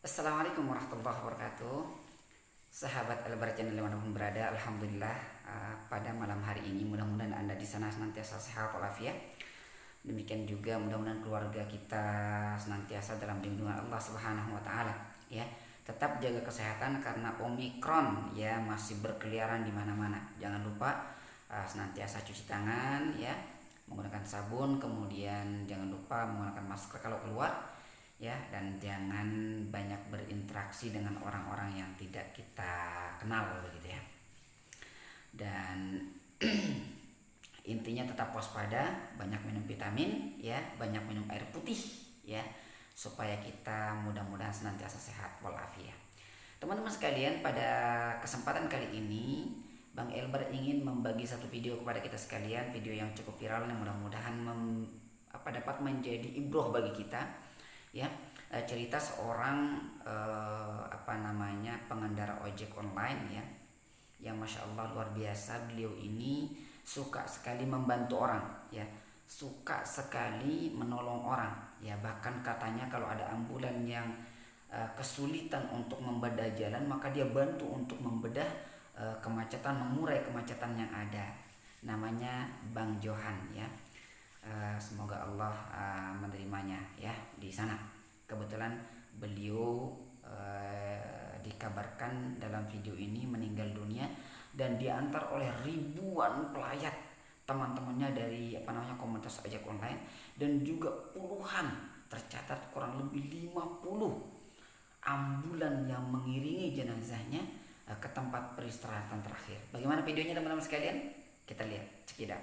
Assalamualaikum warahmatullahi wabarakatuh. Sahabat Albar Channel dimanapun berada, alhamdulillah pada malam hari ini mudah-mudahan Anda di sana senantiasa sehat walafiat. Demikian juga mudah-mudahan keluarga kita senantiasa dalam lindungan Allah Subhanahu wa taala ya. Tetap jaga kesehatan karena Omikron ya masih berkeliaran di mana-mana. Jangan lupa senantiasa cuci tangan ya, menggunakan sabun, kemudian jangan lupa menggunakan masker kalau keluar ya, dan jangan banyak berinteraksi dengan orang-orang yang tidak kita kenal begitu ya. Dan intinya tetap waspada, banyak minum vitamin ya, banyak minum air putih ya, supaya kita mudah-mudahan senantiasa sehat walafiat. Teman-teman sekalian, pada kesempatan kali ini Bang Elbar ingin membagi satu video kepada kita sekalian, video yang cukup viral yang mudah-mudahan dapat menjadi ibroh bagi kita ya. Cerita seorang pengendara ojek online ya, yang masya Allah luar biasa. Beliau ini suka sekali membantu orang ya, suka sekali menolong orang ya. Bahkan katanya kalau ada ambulan yang kesulitan untuk membedah jalan, maka dia bantu untuk membedah kemacetan, mengurai kemacetan yang ada. Namanya Bang Johan ya. Semoga Allah menerimanya ya di sana. Kebetulan beliau dikabarkan dalam video ini meninggal dunia dan diantar oleh ribuan pelayat teman-temannya dari komunitas ojek online, dan juga puluhan, tercatat kurang lebih 50 ambulan yang mengiringi jenazahnya ke tempat peristirahatan terakhir. Bagaimana videonya teman-teman sekalian? Kita lihat, cekidak.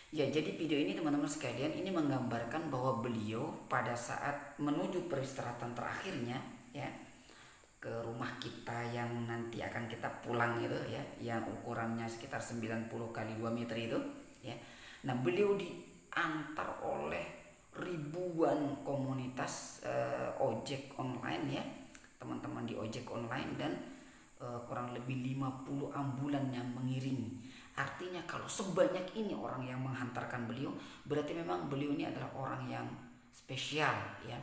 Ya, jadi video ini teman-teman sekalian ini menggambarkan bahwa beliau pada saat menuju peristirahatan terakhirnya ya, ke rumah kita yang nanti akan kita pulang itu ya, yang ukurannya sekitar 90 kali 2 meter itu ya. Nah, beliau diantar oleh ribuan komunitas ojek online ya, teman-teman di ojek online, dan kurang lebih 50 ambulan yang mengiringi. Artinya kalau sebanyak ini orang yang menghantarkan beliau, berarti memang beliau ini adalah orang yang spesial ya,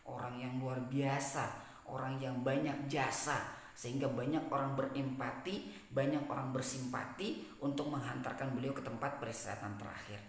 orang yang luar biasa, orang yang banyak jasa, sehingga banyak orang berempati, banyak orang bersimpati untuk menghantarkan beliau ke tempat peristirahatan terakhir.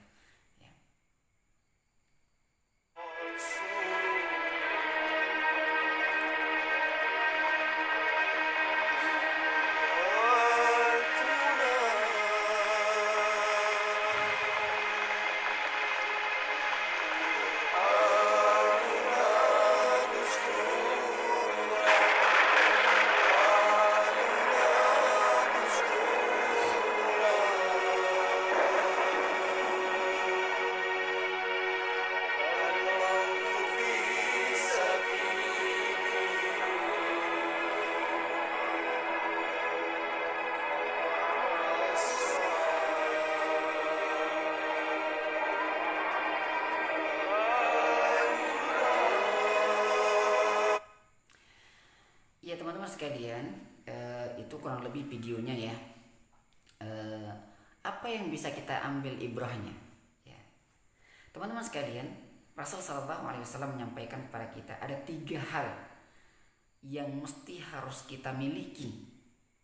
Ya teman-teman sekalian, itu kurang lebih videonya ya. Apa yang bisa kita ambil ibrahnya? Ya. Teman-teman sekalian, Rasul Shallallahu Alaihi Wasallam menyampaikan kepada kita ada 3 hal yang mesti harus kita miliki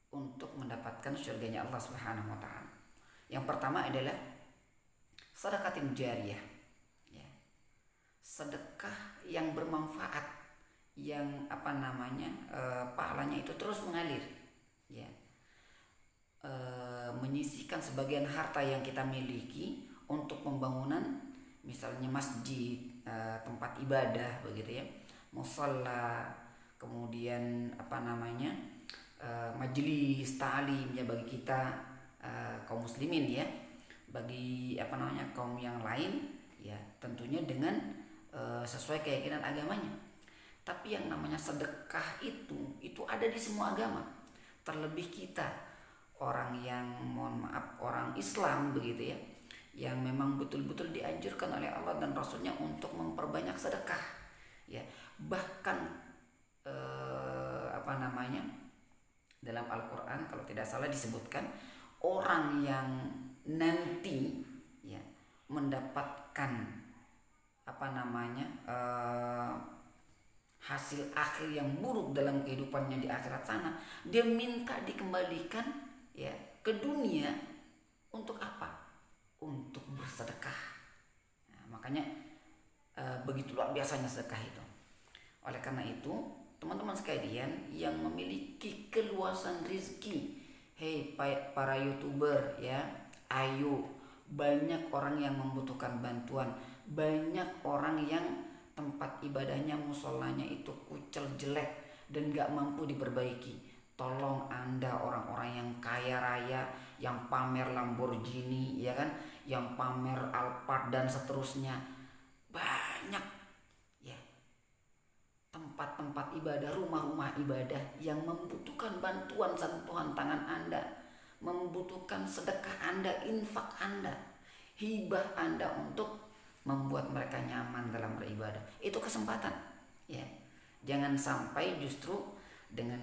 untuk mendapatkan surganya Allah Subhanahu Wa Taala. Yang pertama adalah sedekatin jariyah, ya. Sedekah yang bermanfaat, yang pahalanya itu terus mengalir ya. Menyisihkan sebagian harta yang kita miliki untuk pembangunan misalnya masjid, tempat ibadah begitu ya, musalla, kemudian majelis ta'lim ya bagi kita kaum muslimin ya, bagi kaum yang lain ya, tentunya dengan sesuai keyakinan agamanya. Tapi yang namanya sedekah itu ada di semua agama. Terlebih kita orang yang, mohon maaf, orang Islam begitu ya, yang memang betul-betul dianjurkan oleh Allah dan Rasulnya untuk memperbanyak sedekah ya. Bahkan dalam Al-Quran kalau tidak salah disebutkan orang yang nanti ya mendapatkan hasil akhir yang buruk dalam kehidupannya di akhirat sana, dia minta dikembalikan ya ke dunia untuk apa? Untuk bersedekah. Nah, makanya begitu luar biasanya sedekah itu. Oleh karena itu, teman-teman sekalian yang memiliki keluasan rezeki, hei para YouTuber ya, ayo, banyak orang yang membutuhkan bantuan, banyak orang yang tempat ibadahnya, musolanya itu kucel jelek dan gak mampu diperbaiki. Tolong Anda orang-orang yang kaya raya, yang pamer Lamborghini ya kan, yang pamer Alphard dan seterusnya, banyak ya tempat-tempat ibadah, rumah-rumah ibadah yang membutuhkan bantuan sentuhan tangan Anda, membutuhkan sedekah Anda, infak Anda, hibah Anda untuk membuat mereka nyaman dalam beribadah. Itu kesempatan ya. Jangan sampai justru dengan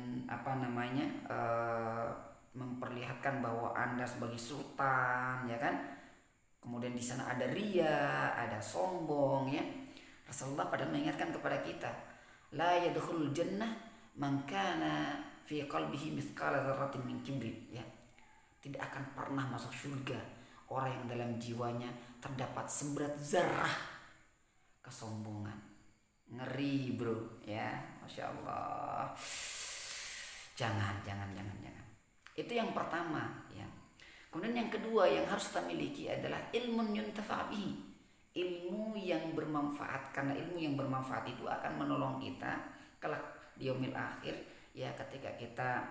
memperlihatkan bahwa Anda sebagai sultan ya kan, kemudian di sana ada ria, ada sombong ya. Rasulullah pada mengingatkan kepada kita, la yadkhulul jannah man kana fi qalbihi mithqala dzarratin min kibri ya. Tidak akan pernah masuk surga orang yang dalam jiwanya terdapat seberat zarah kesombongan. Ngeri bro ya, Masya Allah. Jangan. Itu yang pertama ya. Kemudian yang kedua yang harus kita miliki adalah ilmun yuntafa' bihi, ilmu yang bermanfaat. Karena ilmu yang bermanfaat itu akan menolong kita kelak di yaumil akhir ya, ketika kita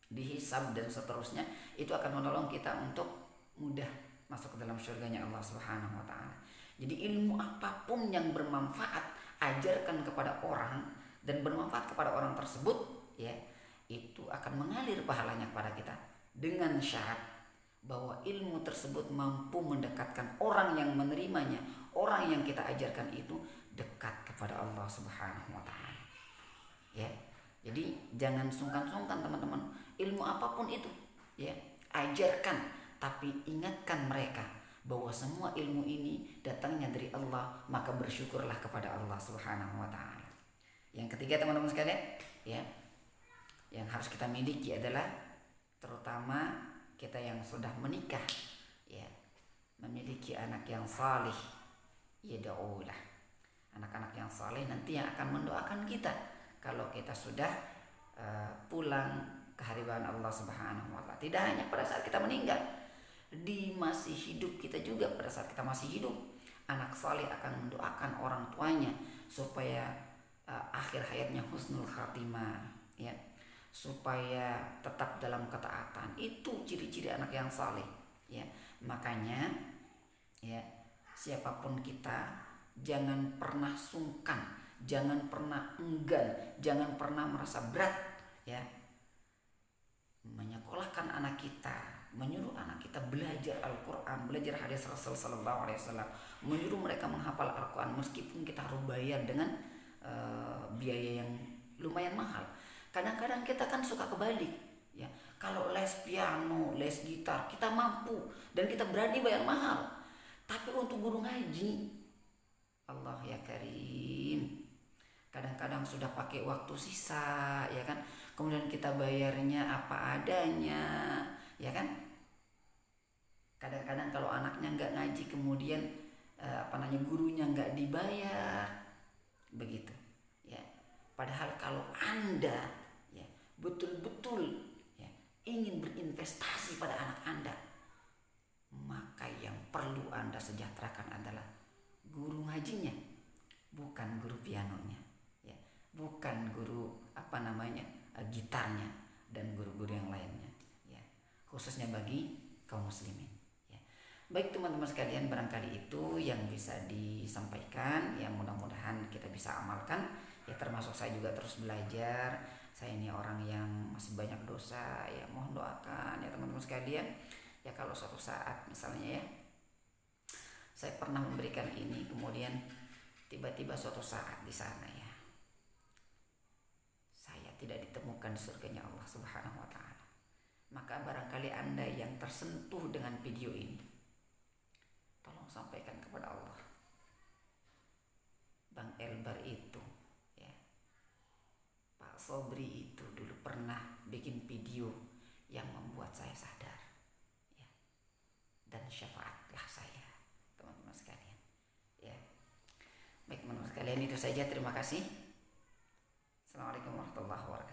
dihisab dan seterusnya, itu akan menolong kita untuk mudah masuk ke dalam surganya Allah Subhanahu wa taala. Jadi ilmu apapun yang bermanfaat, ajarkan kepada orang dan bermanfaat kepada orang tersebut ya, itu akan mengalir pahalanya kepada kita, dengan syarat bahwa ilmu tersebut mampu mendekatkan orang yang menerimanya, orang yang kita ajarkan itu dekat kepada Allah Subhanahu wa taala. Ya. Jadi jangan sungkan-sungkan teman-teman, ilmu apapun itu ya, ajarkan, tapi ingatkan mereka bahwa semua ilmu ini datangnya dari Allah, maka bersyukurlah kepada Allah Subhanahu wa taala. Yang ketiga teman-teman sekalian ya, yang harus kita miliki adalah terutama kita yang sudah menikah ya, memiliki anak yang salih, yad'ulah. Anak-anak yang saleh nanti yang akan mendoakan kita kalau kita sudah pulang ke hadirat Allah Subhanahu wa taala. Tidak hanya pada saat kita meninggal, di masih hidup kita juga, pada saat kita masih hidup, anak saleh akan mendoakan orang tuanya supaya akhir hayatnya husnul khatimah ya, supaya tetap dalam ketaatan. Itu ciri-ciri anak yang saleh ya. Makanya ya, siapapun kita jangan pernah sungkan, jangan pernah enggan, jangan pernah merasa berat ya, menyekolahkan anak kita, menyuruh anak kita belajar Al-Quran, belajar hadis Rasul Sallallahu Alaihi Wasallam, menyuruh mereka menghafal Al-Quran meskipun kita harus bayar dengan biaya yang lumayan mahal. Kadang-kadang kita kan suka kebalik ya, kalau les piano, les gitar kita mampu dan kita berani bayar mahal, tapi untuk guru ngaji, Allah ya Karim, kadang-kadang sudah pakai waktu sisa ya kan, kemudian kita bayarnya apa adanya ya kan. Kadang-kadang kalau anaknya nggak ngaji, kemudian gurunya nggak dibayar begitu ya. Padahal kalau Anda ya betul-betul ya ingin berinvestasi pada anak Anda, maka yang perlu Anda sejahterakan adalah guru ngajinya, bukan guru pianonya ya, bukan guru gitarnya dan guru-guru yang lainnya ya, khususnya bagi kaum muslimin ya. Baik teman-teman sekalian, barangkali itu yang bisa disampaikan ya, mudah-mudahan kita bisa amalkan Ya termasuk saya juga terus belajar. Saya ini orang yang masih banyak dosa, ya mohon doakan ya teman-teman sekalian. Ya kalau suatu saat misalnya ya saya pernah memberikan ini, kemudian tiba-tiba suatu saat di sana ya saya tidak ditemukan di surganya Allah Subhanahu wa taala, maka barangkali Anda yang tersentuh dengan video ini, tolong sampaikan kepada Allah, Bang Elbar itu ya, Pak Sobri itu dulu pernah bikin video yang membuat saya sadar ya, dan syafaatlah saya, teman-teman sekalian ya. Baik teman-teman sekalian, itu saja, terima kasih. Assalamualaikum warahmatullahi wabarakatuh.